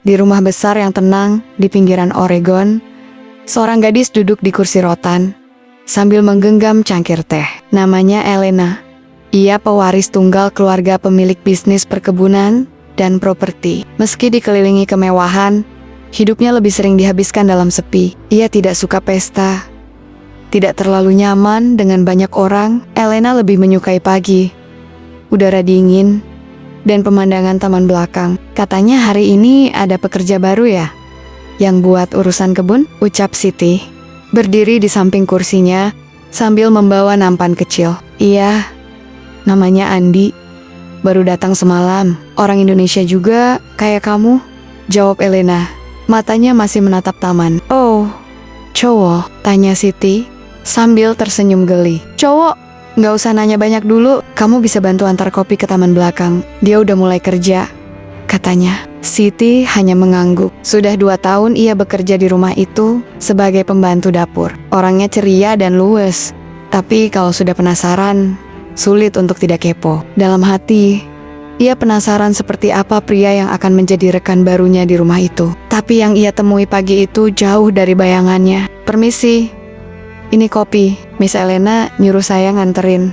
Di rumah besar yang tenang di pinggiran Oregon, seorang gadis duduk di kursi rotan sambil menggenggam cangkir teh. Namanya Elena. Ia pewaris tunggal keluarga pemilik bisnis perkebunan dan properti. Meski dikelilingi kemewahan, hidupnya lebih sering dihabiskan dalam sepi. Ia tidak suka pesta, tidak terlalu nyaman dengan banyak orang. Elena lebih menyukai pagi, udara dingin, dan pemandangan taman belakang. Katanya hari ini ada pekerja baru ya, yang buat urusan kebun, ucap Siti, berdiri di samping kursinya sambil membawa nampan kecil. Iya, namanya Andi, baru datang semalam. Orang Indonesia juga kayak kamu, jawab Elena. Matanya masih menatap taman. Oh, cowok, tanya Siti sambil tersenyum geli. Cowok? Nggak usah nanya banyak dulu, kamu bisa bantu antar kopi ke taman belakang. Dia udah mulai kerja, katanya. Siti hanya mengangguk. Sudah 2 tahun ia bekerja di rumah itu sebagai pembantu dapur. Orangnya ceria dan luwes, tapi kalau sudah penasaran, sulit untuk tidak kepo. Dalam hati, ia penasaran seperti apa pria yang akan menjadi rekan barunya di rumah itu. Tapi yang ia temui pagi itu jauh dari bayangannya. Permisi, ini kopi, Miss Elena nyuruh saya nganterin,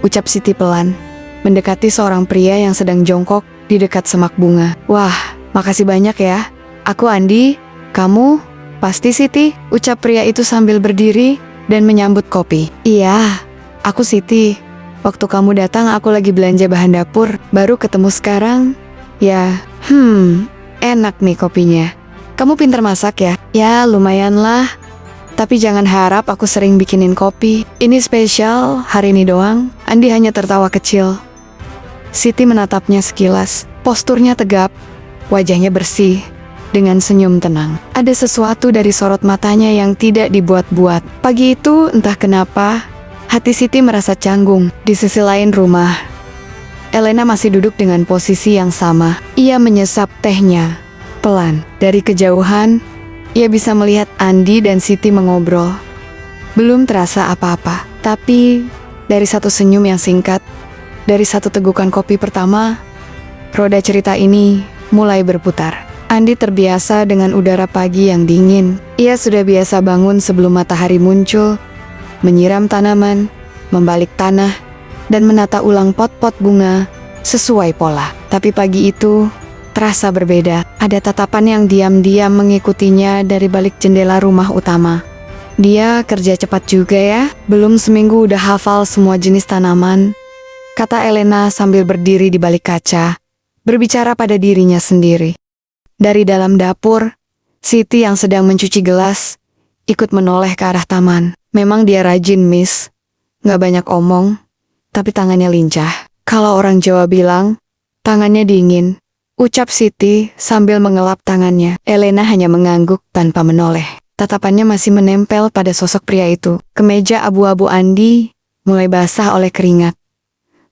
ucap Siti pelan, mendekati seorang pria yang sedang jongkok di dekat semak bunga. Wah, makasih banyak ya. Aku Andi, kamu? Pasti Siti, ucap pria itu sambil berdiri dan menyambut kopi. Iya, aku Siti. Waktu kamu datang aku lagi belanja bahan dapur, baru ketemu sekarang. Ya, enak nih kopinya. Kamu pintar masak ya? Ya, lumayan lah. Tapi jangan harap aku sering bikinin kopi. Ini spesial, hari ini doang. Andi hanya tertawa kecil. Siti menatapnya sekilas. Posturnya tegap, wajahnya bersih, dengan senyum tenang. Ada sesuatu dari sorot matanya yang tidak dibuat-buat. Pagi itu, entah kenapa, hati Siti merasa canggung. Di sisi lain rumah, Elena masih duduk dengan posisi yang sama. Ia menyesap tehnya, pelan. Dari kejauhan, ia bisa melihat Andi dan Siti mengobrol. Belum terasa apa-apa, tapi dari satu senyum yang singkat, dari satu tegukan kopi pertama, roda cerita ini mulai berputar. Andi terbiasa dengan udara pagi yang dingin. Ia sudah biasa bangun sebelum matahari muncul, menyiram tanaman, membalik tanah, dan menata ulang pot-pot bunga sesuai pola. Tapi pagi itu terasa berbeda. Ada tatapan yang diam-diam mengikutinya dari balik jendela rumah utama. Dia kerja cepat juga ya, belum seminggu udah hafal semua jenis tanaman, kata Elena sambil berdiri di balik kaca, berbicara pada dirinya sendiri. Dari dalam dapur, Siti yang sedang mencuci gelas, ikut menoleh ke arah taman. Memang dia rajin, Miss. Nggak banyak omong, tapi tangannya lincah. Kalau orang Jawa bilang, tangannya dingin, ucap Siti sambil mengelap tangannya. Elena hanya mengangguk tanpa menoleh. Tatapannya masih menempel pada sosok pria itu. Kemeja abu-abu Andi mulai basah oleh keringat.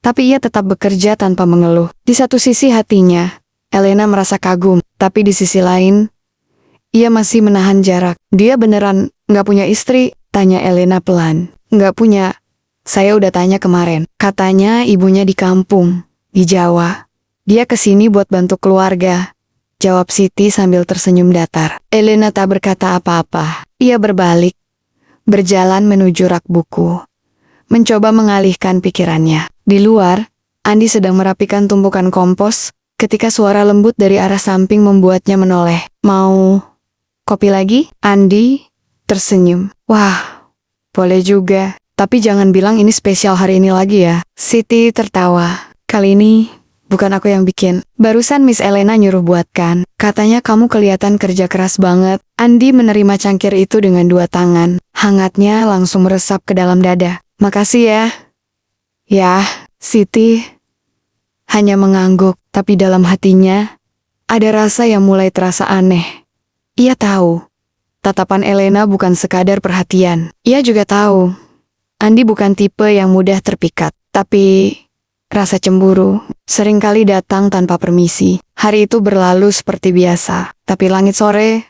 Tapi ia tetap bekerja tanpa mengeluh. Di satu sisi hatinya, Elena merasa kagum. Tapi di sisi lain, ia masih menahan jarak. Dia beneran nggak punya istri? Tanya Elena pelan. Nggak punya. Saya udah tanya kemarin. Katanya ibunya di kampung, di Jawa. Dia kesini buat bantu keluarga, jawab Siti sambil tersenyum datar. Elena tak berkata apa-apa. Ia berbalik, berjalan menuju rak buku, mencoba mengalihkan pikirannya. Di luar, Andi sedang merapikan tumpukan kompos, ketika suara lembut dari arah samping membuatnya menoleh. Mau kopi lagi? Andi tersenyum. Wah, boleh juga. Tapi jangan bilang ini spesial hari ini lagi ya. Siti tertawa. Kali ini bukan aku yang bikin. Barusan Miss Elena nyuruh buatkan. Katanya kamu kelihatan kerja keras banget. Andi menerima cangkir itu dengan 2 tangan. Hangatnya langsung meresap ke dalam dada. Makasih ya. Ya, Siti hanya mengangguk. Tapi dalam hatinya, ada rasa yang mulai terasa aneh. Ia tahu, tatapan Elena bukan sekadar perhatian. Ia juga tahu, Andi bukan tipe yang mudah terpikat. Tapi rasa cemburu seringkali datang tanpa permisi. Hari itu berlalu seperti biasa, tapi langit sore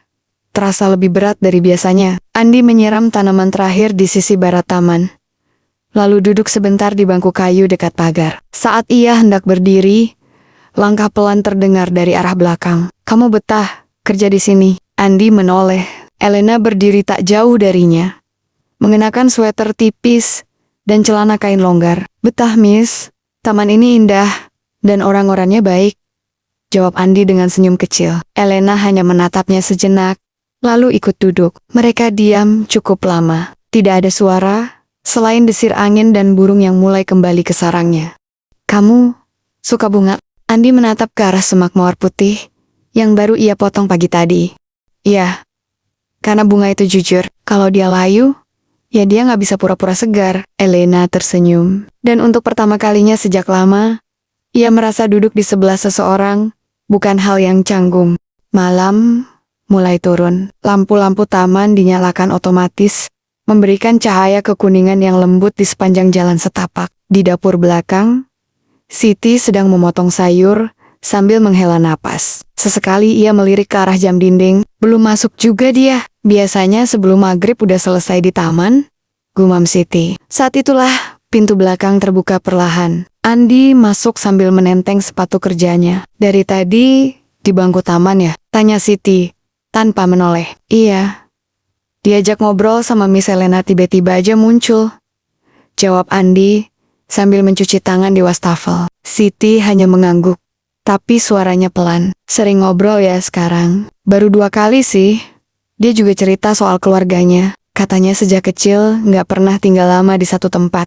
terasa lebih berat dari biasanya. Andi menyiram tanaman terakhir di sisi barat taman, lalu duduk sebentar di bangku kayu dekat pagar. Saat ia hendak berdiri, Langkah pelan terdengar dari arah belakang. Kamu betah kerja di sini? Andi menoleh. Elena berdiri tak jauh darinya, mengenakan sweater tipis dan celana kain longgar. Betah, Miss. Taman ini indah dan orang-orangnya baik, jawab Andi dengan senyum kecil. Elena hanya menatapnya sejenak, lalu ikut duduk. Mereka diam cukup lama. Tidak ada suara, selain desir angin dan burung yang mulai kembali ke sarangnya. Kamu suka bunga? Andi menatap ke arah semak mawar putih yang baru ia potong pagi tadi. Iya, karena bunga itu jujur. Kalau dia layu, ya dia nggak bisa pura-pura segar. Elena tersenyum. Dan untuk pertama kalinya sejak lama, ia merasa duduk di sebelah seseorang, bukan hal yang canggung. Malam mulai turun. Lampu-lampu taman dinyalakan otomatis, memberikan cahaya kekuningan yang lembut di sepanjang jalan setapak. Di dapur belakang, Siti sedang memotong sayur sambil menghela napas. Sesekali ia melirik ke arah jam dinding. Belum masuk juga dia. Biasanya sebelum maghrib udah selesai di taman, gumam Siti. Saat itulah pintu belakang terbuka perlahan. Andi masuk sambil menenteng sepatu kerjanya. Dari tadi di bangku taman ya? Tanya Siti tanpa menoleh. Iya. Diajak ngobrol sama Miss Elena tiba-tiba aja muncul, jawab Andi sambil mencuci tangan di wastafel. Siti hanya mengangguk, tapi suaranya pelan. Sering ngobrol ya sekarang? Baru 2 kali sih. Dia juga cerita soal keluarganya. Katanya sejak kecil nggak pernah tinggal lama di satu tempat.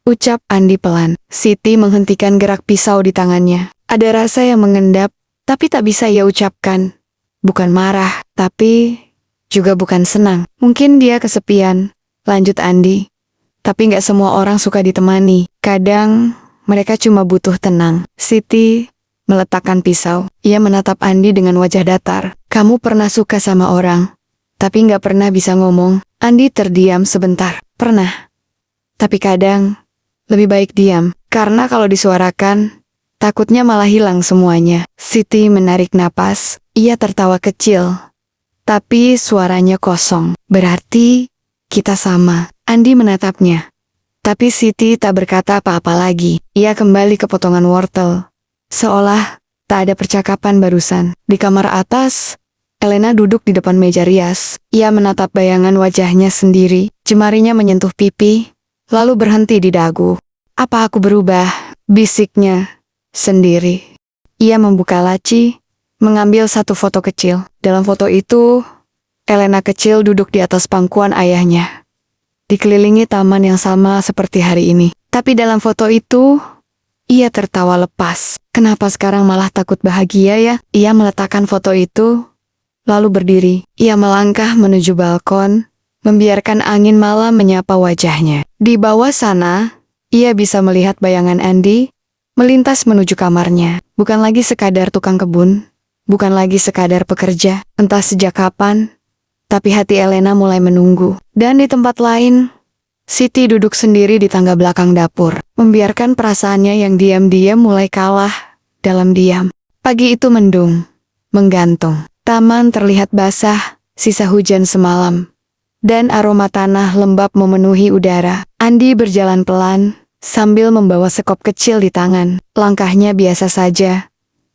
Ucap Andi pelan. Siti menghentikan gerak pisau di tangannya. Ada rasa yang mengendap, tapi tak bisa ia ucapkan. Bukan marah, tapi juga bukan senang. Mungkin dia kesepian, lanjut Andi. Tapi nggak semua orang suka ditemani. Kadang mereka cuma butuh tenang. Siti meletakkan pisau. Ia menatap Andi dengan wajah datar. Kamu pernah suka sama orang, tapi nggak pernah bisa ngomong. Andi terdiam sebentar. Pernah. Tapi kadang lebih baik diam. Karena kalau disuarakan, takutnya malah hilang semuanya. Siti menarik napas. Ia tertawa kecil, tapi suaranya kosong. Berarti kita sama. Andi menatapnya. Tapi Siti tak berkata apa-apa lagi. Ia kembali ke potongan wortel, seolah tak ada percakapan barusan. Di kamar atas, Elena duduk di depan meja rias. Ia menatap bayangan wajahnya sendiri. Jemarinya menyentuh pipi, lalu berhenti di dagu. Apa aku berubah? Bisiknya sendiri. Ia membuka laci, mengambil satu foto kecil. Dalam foto itu, Elena kecil duduk di atas pangkuan ayahnya, dikelilingi taman yang sama seperti hari ini. Tapi dalam foto itu, ia tertawa lepas. Kenapa sekarang malah takut bahagia ya? Ia meletakkan foto itu, lalu berdiri. Ia melangkah menuju balkon, membiarkan angin malam menyapa wajahnya. Di bawah sana, ia bisa melihat bayangan Andi melintas menuju kamarnya. Bukan lagi sekadar tukang kebun, bukan lagi sekadar pekerja. Entah sejak kapan, tapi hati Elena mulai menunggu. Dan di tempat lain, Siti duduk sendiri di tangga belakang dapur, membiarkan perasaannya yang diam-diam mulai kalah dalam diam. Pagi itu mendung, menggantung. Taman terlihat basah, sisa hujan semalam, dan aroma tanah lembab memenuhi udara. Andi berjalan pelan, sambil membawa sekop kecil di tangan. Langkahnya biasa saja,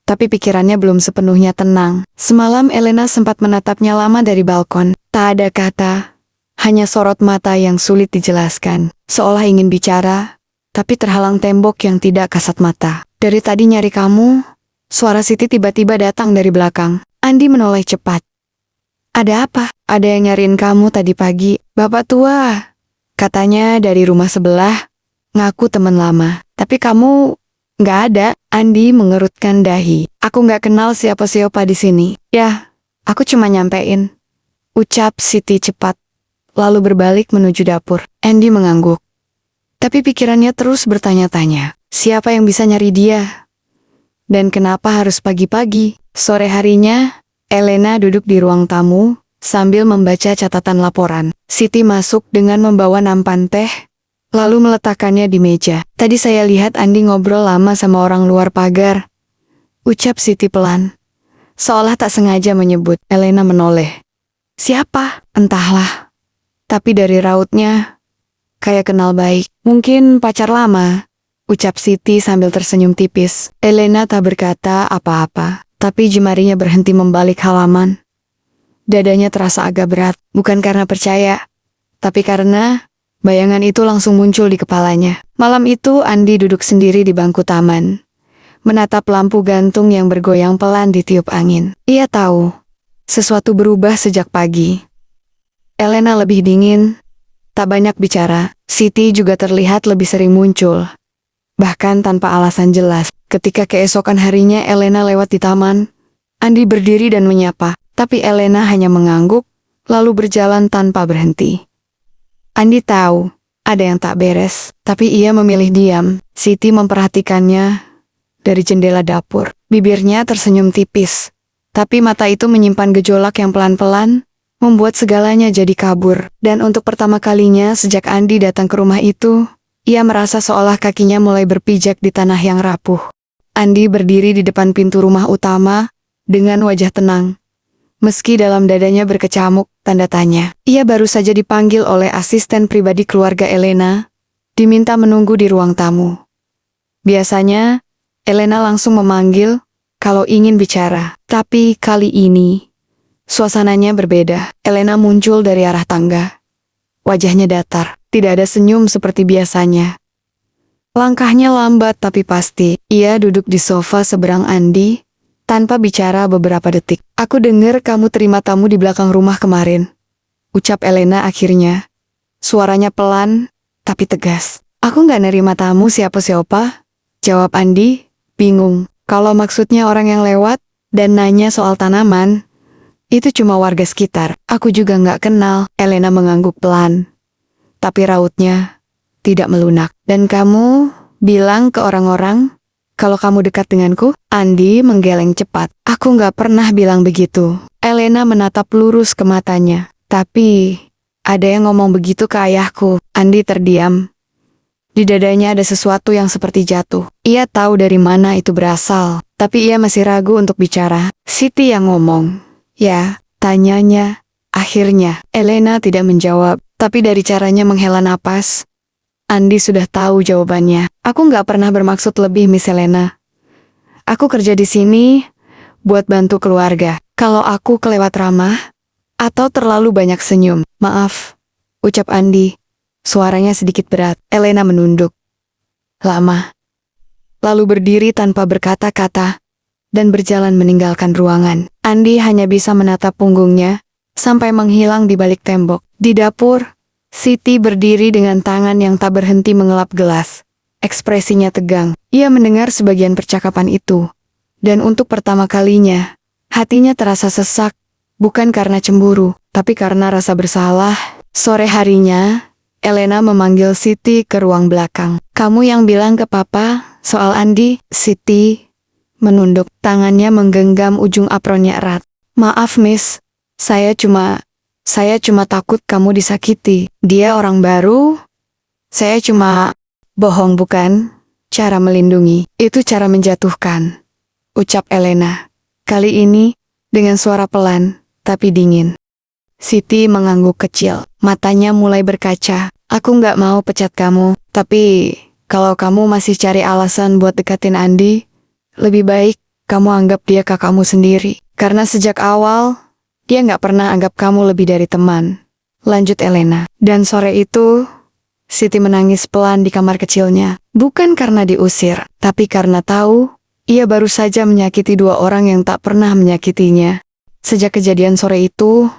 tapi pikirannya belum sepenuhnya tenang. Semalam Elena sempat menatapnya lama dari balkon. Tak ada kata, hanya sorot mata yang sulit dijelaskan. Seolah ingin bicara, tapi terhalang tembok yang tidak kasat mata. Dari tadi nyari kamu, suara Siti tiba-tiba datang dari belakang. Andi menoleh cepat. Ada apa? Ada yang nyariin kamu tadi pagi. Bapak tua, katanya dari rumah sebelah, ngaku teman lama. Tapi kamu nggak ada. Andi mengerutkan dahi. Aku nggak kenal siapa-siapa di sini. Ya, aku cuma nyampein, ucap Siti cepat, lalu berbalik menuju dapur. Andi mengangguk, tapi pikirannya terus bertanya-tanya. Siapa yang bisa nyari dia? Dan kenapa harus pagi-pagi? Sore harinya, Elena duduk di ruang tamu, sambil membaca catatan laporan. Siti masuk dengan membawa nampan teh, lalu meletakkannya di meja. Tadi saya lihat Andi ngobrol lama sama orang luar pagar, ucap Siti pelan, seolah tak sengaja menyebut. Elena menoleh. Siapa? Entahlah. Tapi dari rautnya, kayak kenal baik. Mungkin pacar lama, ucap Siti sambil tersenyum tipis. Elena tak berkata apa-apa, tapi jemarinya berhenti membalik halaman. Dadanya terasa agak berat, bukan karena percaya, tapi karena bayangan itu langsung muncul di kepalanya. Malam itu Andi duduk sendiri di bangku taman, menatap lampu gantung yang bergoyang pelan ditiup angin. Ia tahu, sesuatu berubah sejak pagi. Elena lebih dingin, tak banyak bicara. Siti juga terlihat lebih sering muncul, bahkan tanpa alasan jelas. Ketika keesokan harinya Elena lewat di taman, Andi berdiri dan menyapa, tapi Elena hanya mengangguk, lalu berjalan tanpa berhenti. Andi tahu, ada yang tak beres, tapi ia memilih diam. Siti memperhatikannya dari jendela dapur. Bibirnya tersenyum tipis, tapi mata itu menyimpan gejolak yang pelan-pelan, membuat segalanya jadi kabur. Dan untuk pertama kalinya sejak Andi datang ke rumah itu, ia merasa seolah kakinya mulai berpijak di tanah yang rapuh. Andi berdiri di depan pintu rumah utama, dengan wajah tenang. Meski dalam dadanya berkecamuk tanda tanya. Ia baru saja dipanggil oleh asisten pribadi keluarga Elena, diminta menunggu di ruang tamu. Biasanya, Elena langsung memanggil kalau ingin bicara. Tapi kali ini, suasananya berbeda. Elena muncul dari arah tangga. Wajahnya datar, tidak ada senyum seperti biasanya. Langkahnya lambat tapi pasti. Ia duduk di sofa seberang Andi, tanpa bicara beberapa detik. Aku dengar kamu terima tamu di belakang rumah kemarin, ucap Elena akhirnya. Suaranya pelan, tapi tegas. Aku nggak nerima tamu siapa-siapa, jawab Andi, bingung. Kalau maksudnya orang yang lewat dan nanya soal tanaman, itu cuma warga sekitar. Aku juga nggak kenal. Elena mengangguk pelan, tapi rautnya tidak melunak. Dan kamu bilang ke orang-orang kalau kamu dekat denganku? Andi menggeleng cepat. Aku nggak pernah bilang begitu. Elena menatap lurus ke matanya. Tapi, ada yang ngomong begitu ke ayahku. Andi terdiam. Di dadanya ada sesuatu yang seperti jatuh. Ia tahu dari mana itu berasal, tapi ia masih ragu untuk bicara. Siti yang ngomong. Ya, tanyanya. Akhirnya, Elena tidak menjawab, tapi dari caranya menghela napas, Andi sudah tahu jawabannya. Aku nggak pernah bermaksud lebih, Miss Elena. Aku kerja di sini buat bantu keluarga. Kalau aku kelewat ramah atau terlalu banyak senyum, maaf, ucap Andi. Suaranya sedikit berat. Elena menunduk lama, lalu berdiri tanpa berkata-kata dan berjalan meninggalkan ruangan. Andi hanya bisa menatap punggungnya sampai menghilang di balik tembok. Di dapur, Siti berdiri dengan tangan yang tak berhenti mengelap gelas. Ekspresinya tegang. Ia mendengar sebagian percakapan itu. Dan untuk pertama kalinya, hatinya terasa sesak, bukan karena cemburu, tapi karena rasa bersalah. Sore harinya, Elena memanggil Siti ke ruang belakang. Kamu yang bilang ke papa soal Andi? Siti menunduk, tangannya menggenggam ujung apronnya erat. Maaf, Miss. Saya cuma takut kamu disakiti. Dia orang baru. Saya cuma bohong, bukan cara melindungi. Itu cara menjatuhkan, ucap Elena. Kali ini dengan suara pelan, tapi dingin. Siti mengangguk kecil. Matanya mulai berkaca. Aku nggak mau pecat kamu, tapi kalau kamu masih cari alasan buat deketin Andi, lebih baik kamu anggap dia kakakmu sendiri. Karena sejak awal, dia nggak pernah anggap kamu lebih dari teman, lanjut Elena. Dan sore itu, Siti menangis pelan di kamar kecilnya. Bukan karena diusir, tapi karena tahu, ia baru saja menyakiti dua orang yang tak pernah menyakitinya. Sejak kejadian sore itu,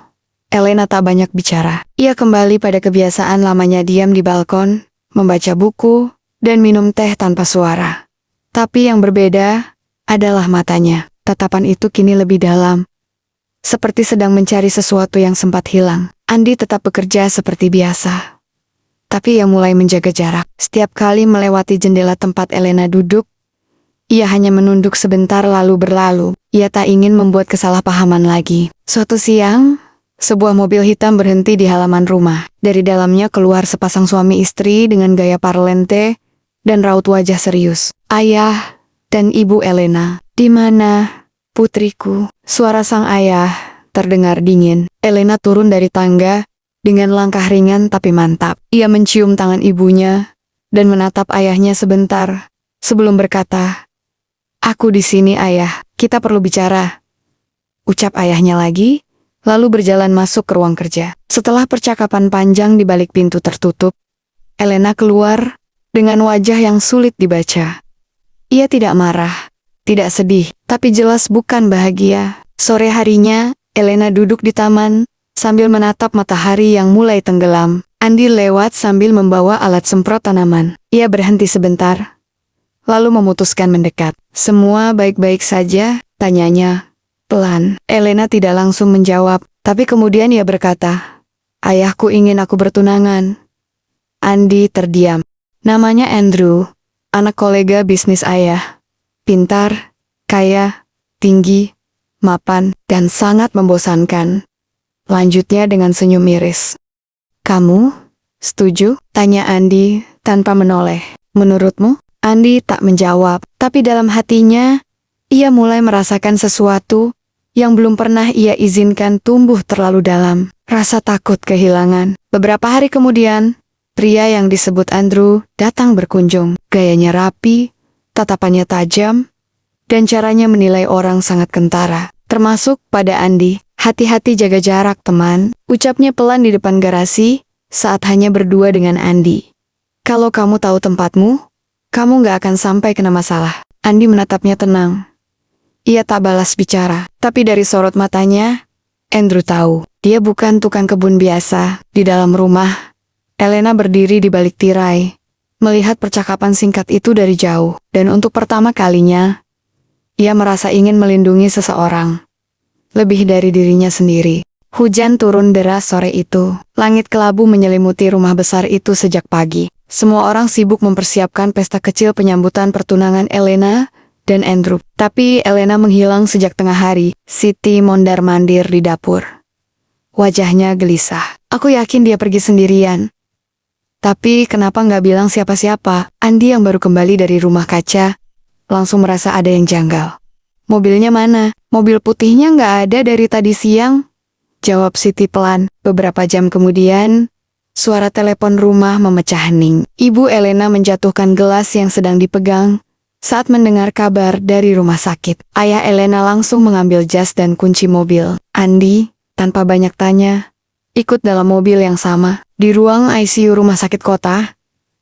Elena tak banyak bicara. Ia kembali pada kebiasaan lamanya diam di balkon, membaca buku, dan minum teh tanpa suara. Tapi yang berbeda adalah matanya. Tatapan itu kini lebih dalam, seperti sedang mencari sesuatu yang sempat hilang. Andi tetap bekerja seperti biasa, tapi ia mulai menjaga jarak. Setiap kali melewati jendela tempat Elena duduk, ia hanya menunduk sebentar lalu berlalu. Ia tak ingin membuat kesalahpahaman lagi. Suatu siang, sebuah mobil hitam berhenti di halaman rumah. Dari dalamnya keluar sepasang suami istri dengan gaya parlente dan raut wajah serius. Ayah dan ibu Elena. Di mana, putriku? Suara sang ayah terdengar dingin. Elena turun dari tangga dengan langkah ringan tapi mantap. Ia mencium tangan ibunya, dan menatap ayahnya sebentar sebelum berkata, "Aku di sini, Ayah. Kita perlu bicara." Ucap ayahnya lagi, lalu berjalan masuk ke ruang kerja. Setelah percakapan panjang di balik pintu tertutup, Elena keluar dengan wajah yang sulit dibaca. Ia tidak marah, tidak sedih, tapi jelas bukan bahagia. Sore harinya, Elena duduk di taman sambil menatap matahari yang mulai tenggelam. Andi lewat sambil membawa alat semprot tanaman. Ia berhenti sebentar, lalu memutuskan mendekat. "Semua baik-baik saja?" tanyanya pelan. Elena tidak langsung menjawab, tapi kemudian ia berkata, "Ayahku ingin aku bertunangan." Andi terdiam. Namanya Andrew, anak kolega bisnis ayah. Pintar, kaya, tinggi, mapan, dan sangat membosankan. Lanjutnya dengan senyum miris. "Kamu setuju?" tanya Andi tanpa menoleh. "Menurutmu?" Andi tak menjawab, tapi dalam hatinya, ia mulai merasakan sesuatu yang belum pernah ia izinkan tumbuh terlalu dalam. Rasa takut kehilangan. Beberapa hari kemudian, pria yang disebut Andrew datang berkunjung. Gayanya rapi, tatapannya tajam, dan caranya menilai orang sangat kentara. Termasuk pada Andi. "Hati-hati jaga jarak, teman," ucapnya pelan di depan garasi saat hanya berdua dengan Andi. "Kalau kamu tahu tempatmu, kamu gak akan sampai kena masalah." Andi menatapnya tenang. Ia tak balas bicara, tapi dari sorot matanya, Andrew tahu, dia bukan tukang kebun biasa. Di dalam rumah, Elena berdiri di balik tirai, melihat percakapan singkat itu dari jauh, dan untuk pertama kalinya, ia merasa ingin melindungi seseorang, lebih dari dirinya sendiri. Hujan turun deras sore itu. Langit kelabu menyelimuti rumah besar itu sejak pagi. Semua orang sibuk mempersiapkan pesta kecil penyambutan pertunangan Elena dan Andrew. Tapi Elena menghilang sejak tengah hari. Siti mondar-mandir di dapur. Wajahnya gelisah. "Aku yakin dia pergi sendirian. Tapi kenapa nggak bilang siapa-siapa?" Andi yang baru kembali dari rumah kaca langsung merasa ada yang janggal. "Mobilnya mana?" "Mobil putihnya nggak ada dari tadi siang," jawab Siti pelan. Beberapa jam kemudian, suara telepon rumah memecah hening. Ibu Elena menjatuhkan gelas yang sedang dipegang saat mendengar kabar dari rumah sakit. Ayah Elena langsung mengambil jas dan kunci mobil. Andi, tanpa banyak tanya, ikut dalam mobil yang sama. Di ruang ICU rumah sakit kota,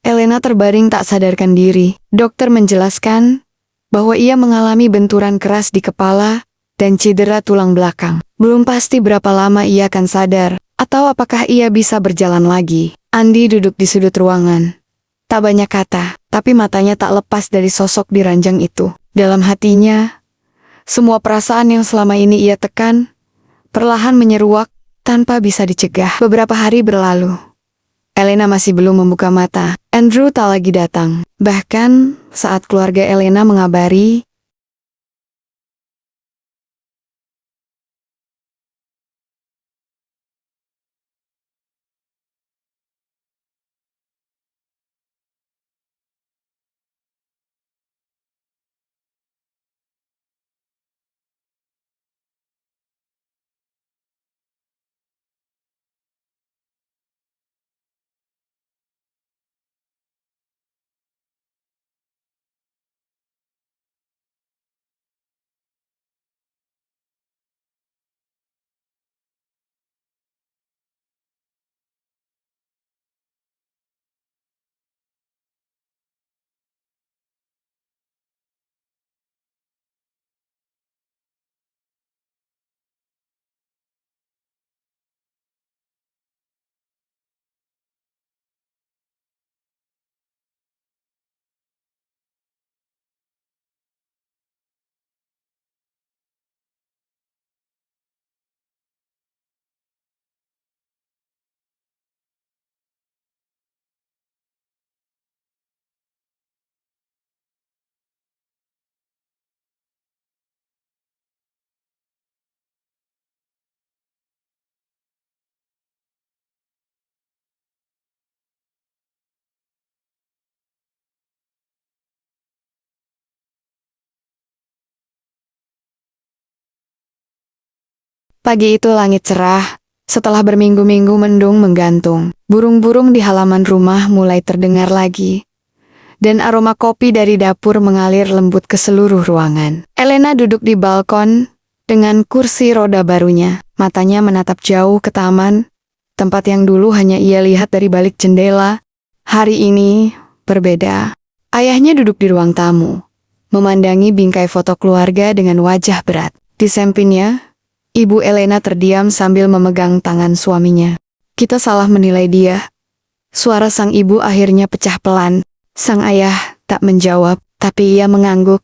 Elena terbaring tak sadarkan diri. Dokter menjelaskan bahwa ia mengalami benturan keras di kepala dan cedera tulang belakang. Belum pasti berapa lama ia akan sadar, atau apakah ia bisa berjalan lagi. Andi duduk di sudut ruangan. Tak banyak kata, tapi matanya tak lepas dari sosok di ranjang itu. Dalam hatinya, semua perasaan yang selama ini ia tekan, perlahan menyeruak tanpa bisa dicegah. Beberapa hari berlalu. Elena masih belum membuka mata. Andrew tak lagi datang. Bahkan, saat keluarga Elena mengabari pagi itu langit cerah, setelah berminggu-minggu mendung menggantung. Burung-burung di halaman rumah mulai terdengar lagi, dan aroma kopi dari dapur mengalir lembut ke seluruh ruangan. Elena duduk di balkon dengan kursi roda barunya, matanya menatap jauh ke taman, tempat yang dulu hanya ia lihat dari balik jendela. Hari ini berbeda. Ayahnya duduk di ruang tamu, memandangi bingkai foto keluarga dengan wajah berat. Di sampingnya, Ibu Elena terdiam sambil memegang tangan suaminya. Kita salah menilai dia. Suara sang ibu akhirnya pecah pelan. Sang ayah tak menjawab, tapi ia mengangguk.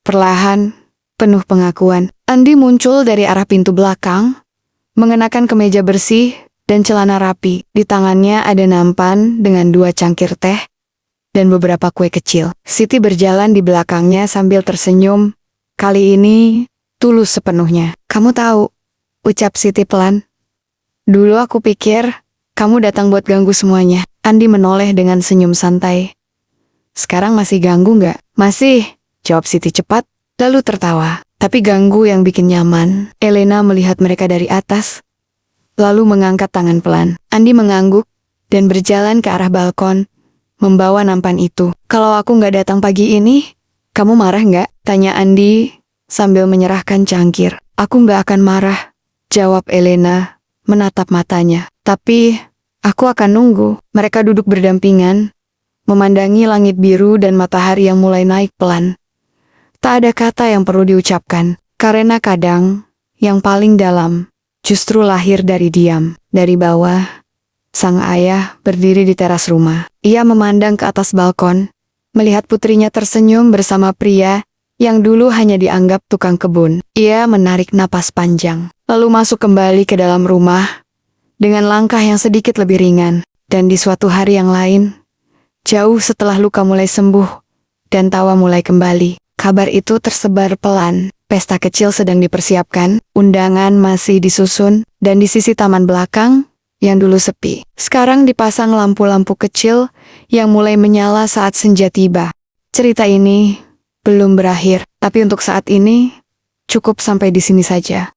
Perlahan, penuh pengakuan. Andi muncul dari arah pintu belakang, mengenakan kemeja bersih dan celana rapi. Di tangannya ada nampan dengan 2 cangkir teh dan beberapa kue kecil. Siti berjalan di belakangnya sambil tersenyum. Kali ini, tulus sepenuhnya. Kamu tahu, ucap Siti pelan. Dulu aku pikir, kamu datang buat ganggu semuanya. Andi menoleh dengan senyum santai. Sekarang masih ganggu nggak? Masih, jawab Siti cepat, lalu tertawa. Tapi ganggu yang bikin nyaman. Elena melihat mereka dari atas, lalu mengangkat tangan pelan. Andi mengangguk dan berjalan ke arah balkon, membawa nampan itu. Kalau aku nggak datang pagi ini, kamu marah nggak? Tanya Andi sambil menyerahkan cangkir. Aku nggak akan marah, jawab Elena, menatap matanya. Tapi, aku akan nunggu. Mereka duduk berdampingan, memandangi langit biru dan matahari yang mulai naik pelan. Tak ada kata yang perlu diucapkan, karena kadang, yang paling dalam, justru lahir dari diam. Dari bawah, sang ayah berdiri di teras rumah. Ia memandang ke atas balkon, melihat putrinya tersenyum bersama pria yang dulu hanya dianggap tukang kebun. Ia menarik napas panjang, lalu masuk kembali ke dalam rumah, dengan langkah yang sedikit lebih ringan. Dan di suatu hari yang lain, jauh setelah luka mulai sembuh, dan tawa mulai kembali, kabar itu tersebar pelan. Pesta kecil sedang dipersiapkan, undangan masih disusun, dan di sisi taman belakang, yang dulu sepi, sekarang dipasang lampu-lampu kecil yang mulai menyala saat senja tiba. Cerita ini belum berakhir, tapi untuk saat ini, cukup sampai di sini saja.